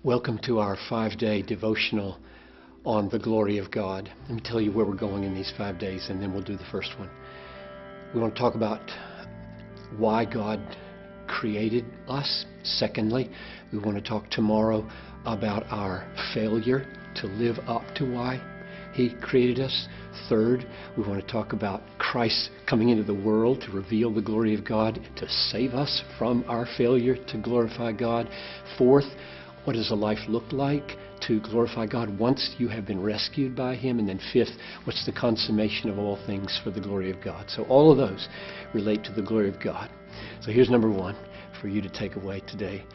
Welcome to our 5-day devotional on the glory of God. Let me tell you where we're going in these 5 days, and then we'll do the first one. We want to talk about why God created us. Secondly, we want to talk tomorrow about our failure to live up to why He created us. Third, we want to talk about Christ coming into the world to reveal the glory of God, to save us from our failure to glorify God. Fourth, what does a life look like to glorify God once you have been rescued by Him? And then fifth, what's the consummation of all things for the glory of God? So all of those relate to the glory of God. So here's number one for you to take away today.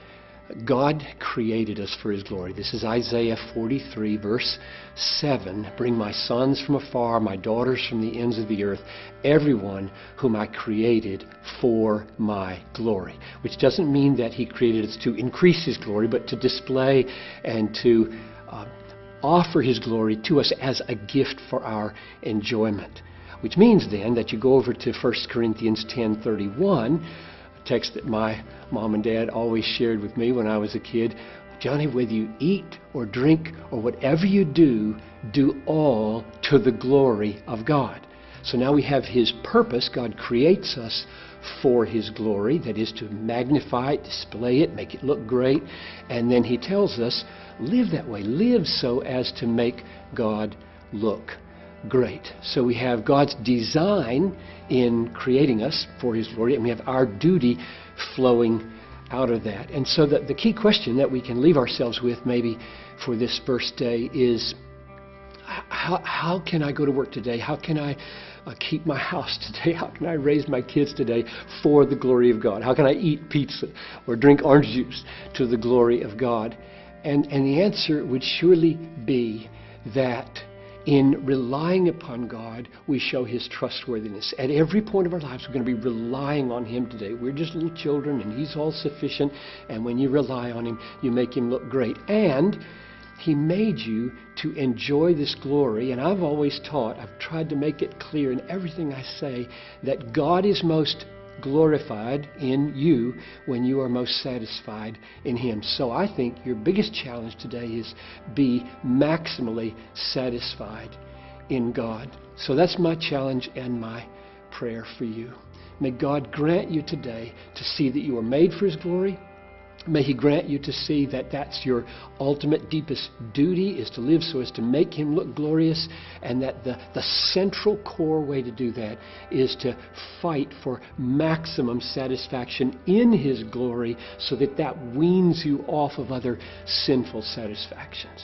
God created us for His glory. This is Isaiah 43, verse 7. Bring my sons from afar, my daughters from the ends of the earth, everyone whom I created for my glory. Which doesn't mean that He created us to increase His glory, but to display and to offer His glory to us as a gift for our enjoyment. Which means then that you go over to 1 Corinthians 10:31, text that my mom and dad always shared with me when I was a kid. Johnny, whether you eat or drink or whatever you do, do all to the glory of God. So now we have His purpose. God creates us for His glory, that is to magnify it, display it, make it look great. And then He tells us, live that way. Live so as to make God look great. So we have God's design in creating us for His glory, and we have our duty flowing out of that. And so the key question that we can leave ourselves with maybe for this first day is, how can I go to work today? How can I keep my house today? How can I raise my kids today for the glory of God? How can I eat pizza or drink orange juice to the glory of God? And the answer would surely be that in relying upon God, we show His trustworthiness. At every point of our lives, we're going to be relying on Him today. We're just little children, and He's all sufficient. And when you rely on Him, you make Him look great. And He made you to enjoy this glory. And I've always taught, I've tried to make it clear in everything I say, that God is most glorified in you when you are most satisfied in Him. So I think your biggest challenge today is be maximally satisfied in God. So that's my challenge and my prayer for you. May God grant you today to see that you are made for His glory. May He grant you to see that that's your ultimate, deepest duty, is to live so as to make Him look glorious, and that the central core way to do that is to fight for maximum satisfaction in His glory, so that that weans you off of other sinful satisfactions.